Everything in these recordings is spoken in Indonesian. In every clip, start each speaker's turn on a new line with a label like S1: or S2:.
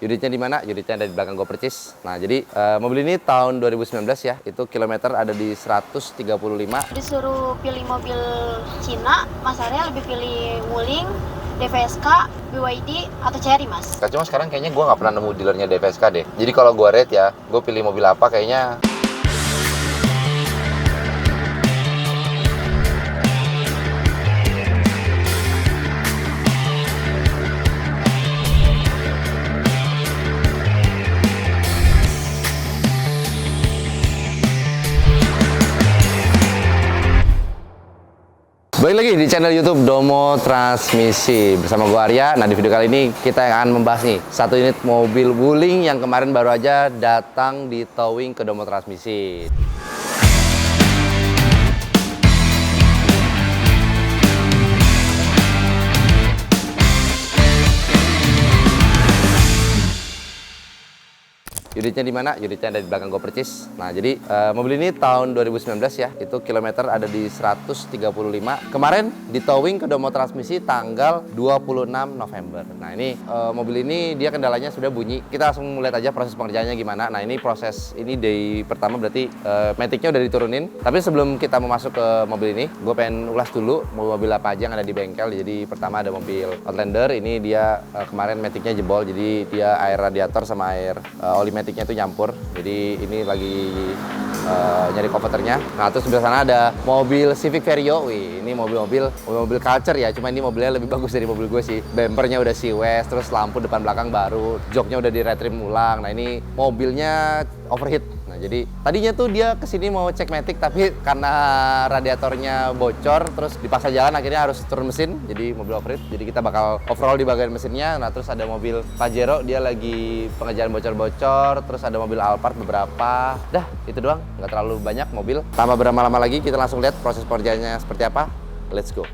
S1: Unitnya di mana? Unitnya ada di belakang GoPurchase. Nah, jadi mobil ini tahun 2019 ya. Itu kilometer ada di 135.
S2: Disuruh pilih mobil Cina, Mas Arya lebih pilih Wuling, DVSK, BYD, atau Cherry, Mas?
S1: Cuma sekarang kayaknya gue nggak pernah nemu dealernya DVSK deh. Jadi kalau gue rate ya, gue pilih mobil apa kayaknya. Balik lagi di channel YouTube Domo Transmisi bersama gue Arya. Nah, di video kali ini kita akan membahas nih satu unit mobil Wuling yang kemarin baru aja datang di towing ke Domo Transmisi. Unitnya di mana? Unitnya ada di belakang GoPurchase. Nah, jadi mobil ini tahun 2019 ya. Itu kilometer ada di 135. Kemarin di towing ke Domo Transmisi tanggal 26 November. Nah, ini mobil ini dia kendalanya sudah bunyi. Kita langsung lihat aja proses pengerjaannya gimana. Nah, ini proses ini day pertama berarti maticnya udah diturunin. Tapi sebelum kita mau masuk ke mobil ini, gue pengen ulas dulu mobil apa aja yang ada di bengkel. Jadi pertama ada mobil Outlander. Ini dia kemarin maticnya jebol. Jadi dia air radiator sama air oli maticnya itu nyampur, jadi ini lagi nyari converternya. Nah, terus sebelah sana ada mobil Civic Vario. Wih, ini mobil culture ya, cuma ini mobilnya lebih bagus dari mobil gue sih. Bumpernya udah Seawest, terus lampu depan belakang baru, joknya udah di retrim ulang. Nah, ini mobilnya overheat. Nah, jadi tadinya tuh dia kesini mau cek matic, tapi karena radiatornya bocor terus dipaksa jalan, akhirnya harus turun mesin, jadi mobil overheat. Jadi kita bakal overhaul di bagian mesinnya. Nah, terus ada mobil Pajero, dia lagi pengerjaan bocor-bocor. Terus ada mobil Alphard beberapa. Dah, itu doang, nggak terlalu banyak mobil. Tanpa berlama-lama lagi, kita langsung lihat proses pengerjaannya seperti apa. Let's go.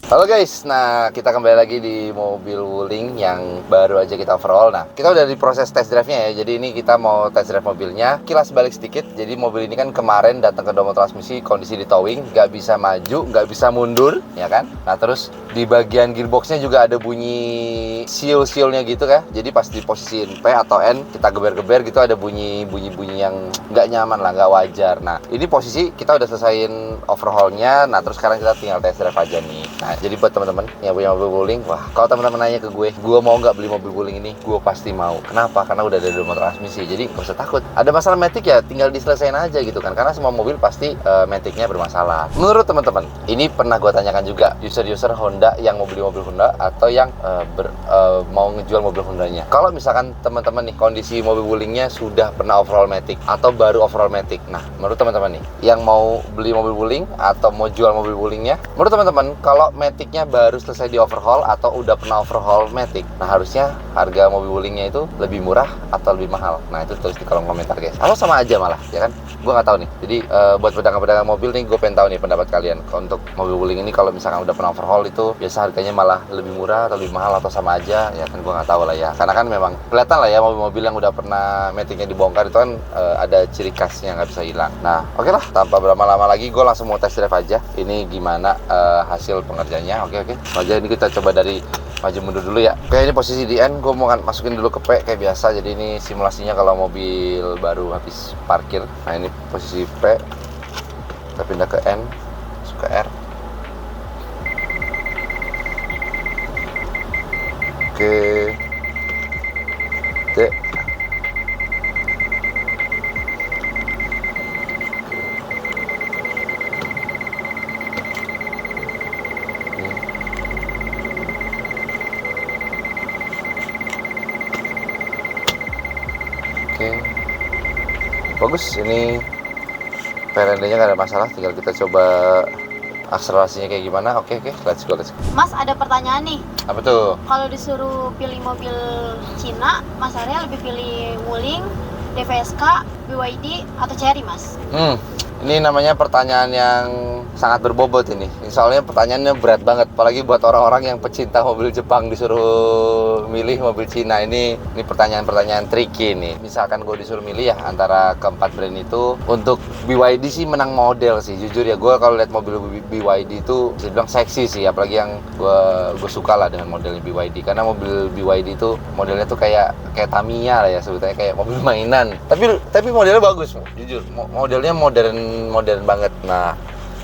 S1: Halo guys, nah kita kembali lagi di mobil Wuling yang baru aja kita overhaul. Nah, kita udah di proses test drive-nya ya. Jadi ini kita mau test drive mobilnya. Kilas balik sedikit, jadi mobil ini kan kemarin datang ke Domo Transmisi kondisi di towing, nggak bisa maju, nggak bisa mundur, ya kan? Nah, terus di bagian gearboxnya juga ada bunyi seal-sealnya gitu kan. Jadi pas di posisi P atau N, kita geber-geber gitu ada bunyi yang nggak nyaman lah, nggak wajar. Nah, ini posisi kita udah selesaiin overhaulnya. Nah, terus sekarang kita tinggal test drive aja nih. Nah, jadi buat teman-teman yang punya mobil wuling, wah kalau teman-teman nanya ke gue mau nggak beli mobil wuling ini, gue pasti mau. Kenapa? Karena udah ada dua motor transmisi, jadi nggak usah takut. Ada masalah matic ya tinggal diselesain aja gitu kan, karena semua mobil pasti maticnya bermasalah. Menurut teman-teman, ini pernah gue tanyakan juga user-user Honda yang mau beli mobil Honda atau yang mau ngejual mobil Hondanya. Kalau misalkan teman-teman nih kondisi mobil wulingnya sudah pernah overhaul matic atau baru overhaul matic, nah menurut teman-teman nih yang mau beli mobil wuling atau mau jual mobil wulingnya, menurut teman-teman kalau maticnya baru selesai di overhaul atau udah pernah overhaul matic, nah harusnya harga mobil wulingnya itu lebih murah atau lebih mahal? Nah itu tulis di kolom komentar guys. Atau sama aja malah, ya kan? Gue nggak tahu nih. Jadi buat pedagang-pedagang mobil nih, gue pengen tahu nih pendapat kalian. Untuk mobil wuling ini kalau misalkan udah pernah overhaul itu biasa harganya malah lebih murah atau lebih mahal atau sama aja? Ya kan gue nggak tahu lah ya. Karena kan memang kelihatan lah ya mobil-mobil yang udah pernah maticnya dibongkar itu kan ada ciri khasnya nggak bisa hilang. Nah oke lah, tanpa berlama-lama lagi gue langsung mau test drive aja. Ini gimana hasil pengerjaannya? Oke. Aja ini kita coba dari maju mundur dulu ya. Oke, ini posisi di N, gue mau masukin dulu ke P kayak biasa. Jadi ini simulasinya kalau mobil baru habis parkir. Nah ini posisi P, kita pindah ke N, masuk ke R. Oke, D. Oke, bagus. Ini PLND-nya nggak ada masalah, tinggal kita coba akselerasinya kayak gimana. Oke, let's go.
S2: Mas, ada pertanyaan nih.
S1: Apa tuh?
S2: Kalau disuruh pilih mobil Cina, Mas Arya lebih pilih Wuling, DVSK, BYD, atau Chery, Mas?
S1: Ini namanya pertanyaan yang sangat berbobot ini. Soalnya pertanyaannya berat banget, apalagi buat orang-orang yang pecinta mobil Jepang disuruh milih mobil Cina. Ini pertanyaan-pertanyaan tricky nih. Misalkan gue disuruh milih ya antara keempat brand itu, untuk BYD sih menang model sih. Jujur ya, gue kalau lihat mobil BYD itu bisa bilang seksi sih, apalagi yang gue suka lah dengan modelnya BYD. Karena mobil BYD itu modelnya tuh kayak Tamiya lah ya sebetulnya, kayak mobil mainan. Tapi modelnya bagus, jujur. Modelnya modern banget. Nah,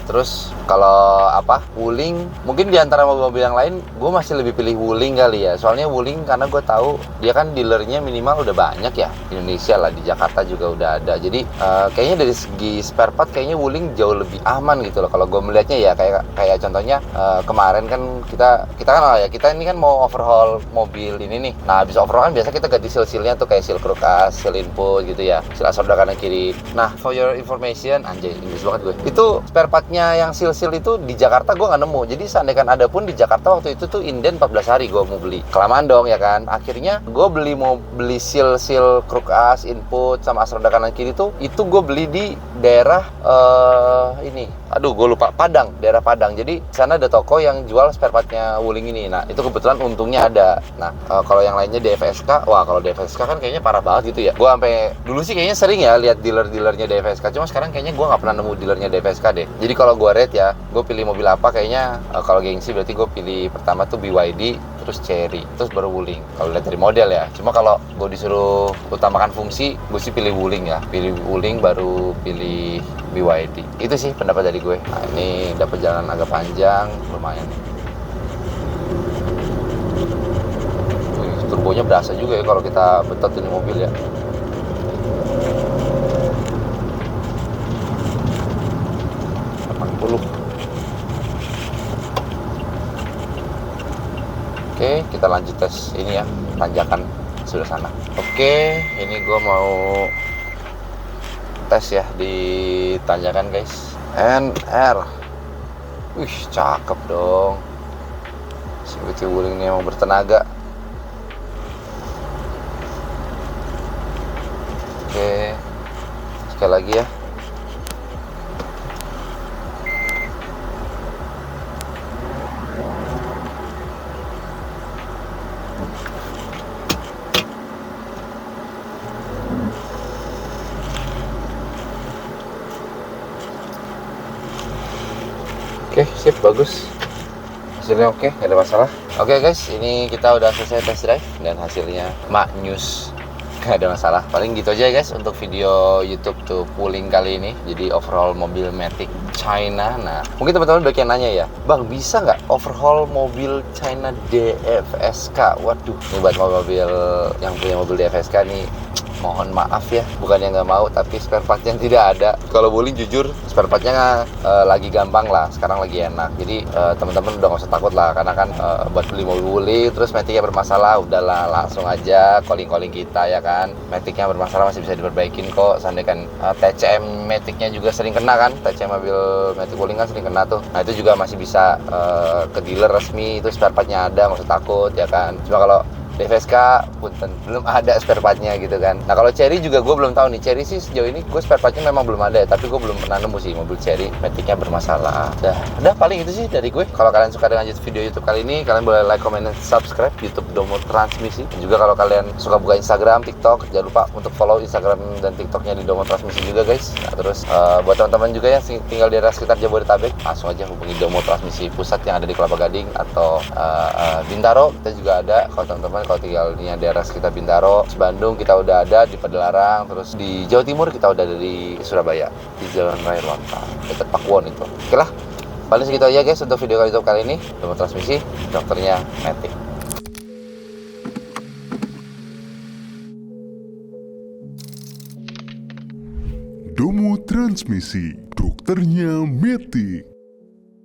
S1: terus kalau Wuling, mungkin di antara mobil-mobil yang lain gue masih lebih pilih Wuling kali ya. Soalnya Wuling karena gue tahu dia kan dealernya minimal udah banyak ya di Indonesia lah, di Jakarta juga udah ada. Jadi kayaknya dari segi spare part kayaknya Wuling jauh lebih aman gitu loh kalau gue melihatnya ya. Kayak contohnya kemarin kan kita kan kita ini kan mau overhaul mobil ini nih. Nah habis overhaul kan biasa kita ganti seal-sealnya tuh, kayak seal crook as, seal input gitu ya, seal asroda kanan kiri. Nah for your information, anjay Inggris banget gue, itu spare partnya yang seal itu di Jakarta gue nggak nemu. Jadi seandainya ada pun di Jakarta waktu itu tuh inden 14 hari gue mau beli. Kelamaan dong ya kan. Akhirnya gue mau beli seal crook as, input sama asroda kanan kiri itu gue beli di daerah gue lupa, daerah Padang. Jadi sana ada toko yang jual spare partnya Wuling ini. Nah itu kebetulan untungnya ada. Nah kalau yang lainnya DFSK, wah kalau DFSK kan kayaknya parah banget gitu ya. Gue sampai dulu sih kayaknya sering ya lihat dealernya DFSK, cuma sekarang kayaknya gue nggak pernah nemu dealernya DFSK deh. Jadi kalau gue rate ya, gue pilih mobil apa kayaknya kalau gengsi berarti gue pilih pertama tuh BYD, terus Chery, terus baru Wuling kalau lihat dari model ya. Cuma kalau gue disuruh utamakan fungsi, gue sih pilih Wuling ya. Pilih Wuling baru pilih BYD. Itu sih pendapat dari gue. Nah ini dapat jalan agak panjang, lumayan. Turbonya berasa juga ya kalau kita betot ini mobil ya. Oke, kita lanjut tes ini ya, tanjakan sebelah sana. Oke, ini gue mau tes ya di tanjakan guys. NR, wih cakep dong. CVT Wuling ini emang bertenaga. Oke, sekali lagi ya. Oke, sip, bagus. Hasilnya oke, nggak ada masalah. Oke guys, ini kita udah selesai test drive dan hasilnya maknyus. nggak ada masalah. Paling gitu aja guys untuk video YouTube tuh pooling kali ini. Jadi overhaul mobil Matic China. Nah, mungkin teman-teman banyak yang nanya ya, Bang bisa nggak overhaul mobil China DFSK? Waduh, ini buat mobil yang punya mobil DFSK nih, mohon maaf ya, bukannya nggak mau, tapi spare partnya tidak ada. Kalau bowling jujur, spare partnya lagi gampang lah, sekarang lagi enak. Jadi teman-teman udah nggak usah takut lah, karena kan buat beli mobil bowling, terus Matic-nya bermasalah, udahlah langsung aja calling-calling kita ya kan. Matic-nya bermasalah masih bisa diperbaikin kok. Seandainya kan TCM Matic-nya juga sering kena kan, TCM mobil Matic bowling kan sering kena tuh. Nah itu juga masih bisa ke dealer resmi, itu spare partnya ada, nggak usah takut ya kan. Cuma kalau DFSK punten belum ada spare partnya gitu kan. Nah kalau Cherry juga gue belum tahu nih. Cherry sih sejauh ini gue spare partnya memang belum ada ya, tapi gue belum pernah nemu sih mobil Cherry Matic-nya bermasalah. Udah paling itu sih dari gue. Kalau kalian suka dengan video YouTube kali ini, kalian boleh like, comment, dan subscribe YouTube Domo Transmisi. Dan juga kalau kalian suka buka Instagram, TikTok, jangan lupa untuk follow Instagram dan TikToknya di Domo Transmisi juga guys. Nah terus buat teman-teman juga yang tinggal di daerah sekitar Jabodetabek, langsung aja hubungi Domo Transmisi Pusat yang ada di Kelapa Gading atau Bintaro. Kita juga ada kalau teman-teman kalau tinggal di daerah sekitar Bintaro, Bandung kita udah ada di Padalarang, terus di Jawa Timur kita udah ada di Surabaya di Jalan Raya Lontang dekat Pakuwon itu. Oke lah, paling segitu aja guys untuk video YouTube kali ini. Domo Transmisi, dokternya Matic.
S3: Domo Transmisi, dokternya Matic.